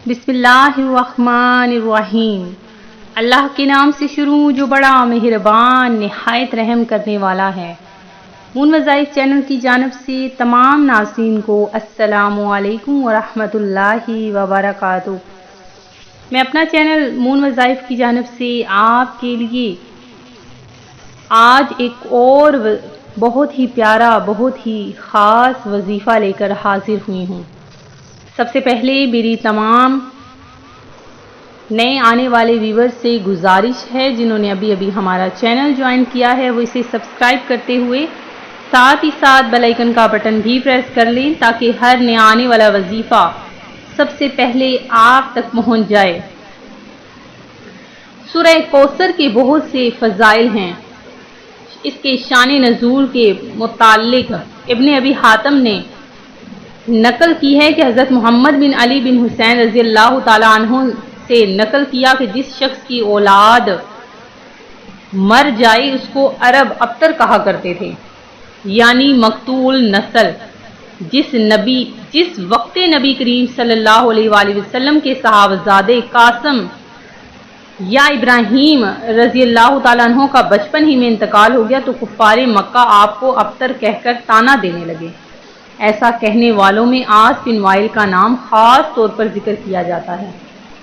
बिस्मिल्लाहिर्रहमानिर्रहीम। अल्लाह के नाम से शुरू जो बड़ा मेहरबान निहायत रहम करने वाला है। मून वज़ाइफ चैनल की जानिब से तमाम नाज़रीन को अस्सलामु अलैकुम वरहमतुल्लाहि वबरकातुहू। मैं अपना चैनल मून वज़ाइफ की जानिब से आपके लिए आज एक और बहुत ही प्यारा, बहुत ही ख़ास वजीफ़ा लेकर हाजिर हुई हूँ। सबसे पहले मेरी तमाम नए आने वाले व्यूअर्स से गुजारिश है, जिन्होंने अभी अभी हमारा चैनल ज्वाइन किया है वो इसे सब्सक्राइब करते हुए साथ ही साथ बेल आइकन का बटन भी प्रेस कर लें, ताकि हर नया आने वाला वजीफ़ा सबसे पहले आप तक पहुँच जाए। सूरह कौसर के बहुत से फ़ज़ाइल हैं। इसके शान नज़ूल के मुताल्लिक़ इब्न अबी हातिम ने नकल की है कि हज़रत मोहम्मद बिन अली बिन हुसैन रज़ी अल्लाह ताला अन्हु से नकल किया कि जिस शख्स की औलाद मर जाए उसको अरब अब्तर कहा करते थे, यानी मकतूल नस्ल। जिस वक्त नबी करीम सल्लल्लाहु अलैहि वसल्लम के सहाबाज़ादे कासिम या इब्राहीम रज़ी अल्लाह ताला अन्हु का बचपन ही में इंतकाल हो गया, तो कुफ़ारे मक्का आपको अब्तर कहकर ताना देने लगे। ऐसा कहने वालों में आस बिन वाइल का नाम ख़ास तौर पर जिक्र किया जाता है।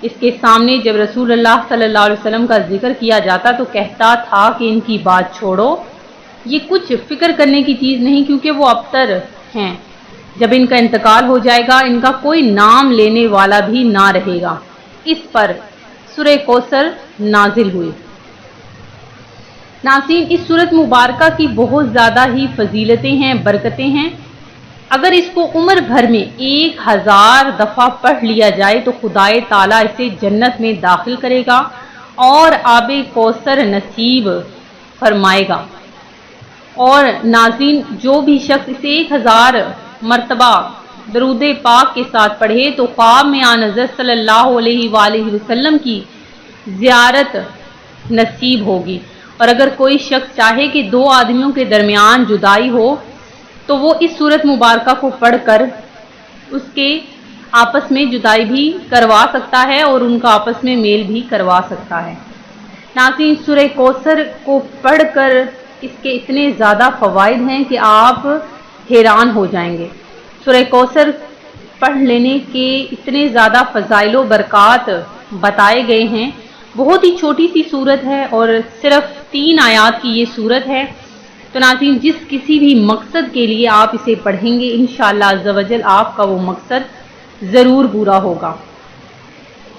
इसके सामने जब रसूलुल्लाह सल्लल्लाहु अलैहि वसल्लम का जिक्र किया जाता तो कहता था कि इनकी बात छोड़ो, ये कुछ फिक्र करने की चीज़ नहीं, क्योंकि वो अब्तर हैं। जब इनका इंतकाल हो जाएगा इनका कोई नाम लेने वाला भी ना रहेगा। इस पर सूरह कौसर नाजिल हुई। नाज़रीन, इस सूरत मुबारका की बहुत ज़्यादा ही फजीलतें हैं, बरकतें हैं। अगर इसको उम्र भर में 1000 दफ़ा पढ़ लिया जाए तो खुदाए ताला इसे जन्नत में दाखिल करेगा और आबे कौसर नसीब फरमाएगा। और नाज़रीन, जो भी शख्स इसे 1000 मरतबा दरूद पाक के साथ पढ़े तो ख्वाब में आन हज़रत सल्लल्लाहु अलैहि वसल्लम की ज़ियारत नसीब होगी। और अगर कोई शख्स चाहे कि दो आदमियों के दरमियान जुदाई हो तो वो इस सूरत मुबारका को पढ़कर उसके आपस में जुदाई भी करवा सकता है और उनका आपस में मेल भी करवा सकता है। नाज़रीन, सूरह कौसर को पढ़कर इसके इतने ज़्यादा फ़वाइद हैं कि आप हैरान हो जाएंगे। सूरह कौसर पढ़ लेने के इतने ज़्यादा फ़ज़ाइल व बरक़ात बताए गए हैं। बहुत ही छोटी सी सूरत है और सिर्फ 3 आयात की ये सूरत है। तो नाज़रीन, जिस किसी भी मकसद के लिए आप इसे पढ़ेंगे इंशाअल्लाह अज़्ज़ा वजल आपका वो मकसद ज़रूर पूरा होगा।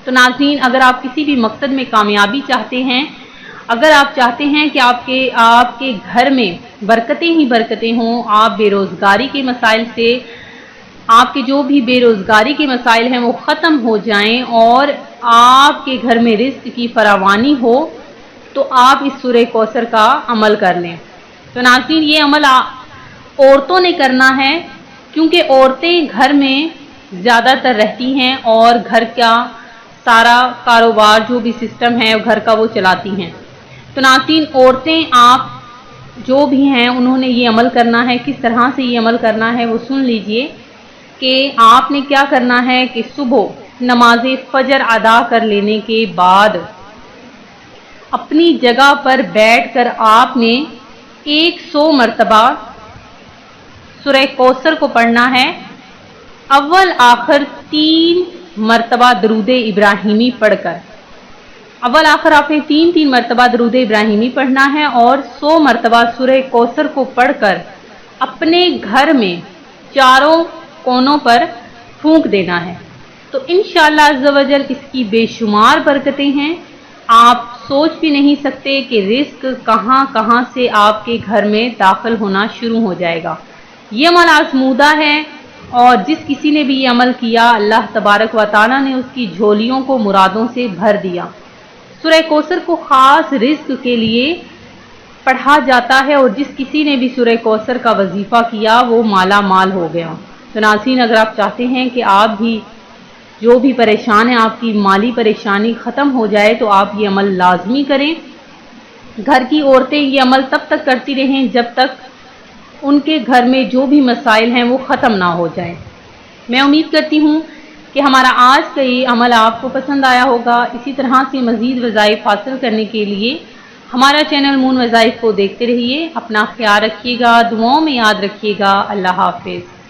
तो नाज़रीन, अगर आप किसी भी मकसद में कामयाबी चाहते हैं, अगर आप चाहते हैं कि आपके घर में बरकतें ही बरकतें हों, आप बेरोज़गारी के मसाइल से, आपके जो भी बेरोज़गारी के मसाइल हैं वो ख़त्म हो जाएं और आपके घर में रिज़्क़ की फरावानी हो, तो आप इस सूरह कौसर का अमल कर लें। तो नाज़रीन, ये अमल औरतों ने करना है, क्योंकि औरतें घर में ज़्यादातर रहती हैं और घर का सारा कारोबार जो भी सिस्टम है घर का वो चलाती हैं। तो नाज़रीन, औरतें आप जो भी हैं उन्होंने ये अमल करना है। किस तरह से ये अमल करना है वो सुन लीजिए कि आपने क्या करना है कि सुबह नमाज फजर अदा कर लेने के बाद अपनी जगह पर बैठकर आपने 100 मरतबा सूरह कौसर को पढ़ना है। अव्वल आखिर 3 मरतबा दरूद इब्राहिमी पढ़कर, अव्वल आखिर आपने 3 मरतबा दरूद इब्राहिमी पढ़ना है और 100 मरतबा सूरह कौसर को पढ़कर अपने घर में चारों कोनों पर फूंक देना है। तो इंशाअल्लाह अज़्ज़ा वजल इसकी बेशुमार बरकतें हैं। आप सोच भी नहीं सकते कि रिज़्क़ कहाँ कहाँ से आपके घर में दाखिल होना शुरू हो जाएगा। ये अमल आज़मूदा है और जिस किसी ने भी ये अमल किया अल्लाह तबारक व तआला ने उसकी झोलियों को मुरादों से भर दिया। सूरह कौसर को ख़ास रिज़्क़ के लिए पढ़ा जाता है और जिस किसी ने भी सूरह कौसर का वजीफ़ा किया वो माला माल हो गया। तो नाज़रीन, अगर आप चाहते हैं कि आप भी जो भी परेशान है आपकी माली परेशानी ख़त्म हो जाए तो आप ये अमल लाजमी करें। घर की औरतें ये अमल तब तक करती रहें जब तक उनके घर में जो भी मसाइल हैं वो ख़त्म ना हो जाएं। मैं उम्मीद करती हूँ کہ ہمارا آج کا یہ عمل آپ کو پسند آیا ہوگا۔ اسی طرح سے مزید وظائف حاصل کرنے کے لیے ہمارا چینل مون وظائف کو دیکھتے رہیے۔ اپنا خیال رکھیے گا، دعاؤں میں یاد رکھیے گا۔ اللہ حافظ۔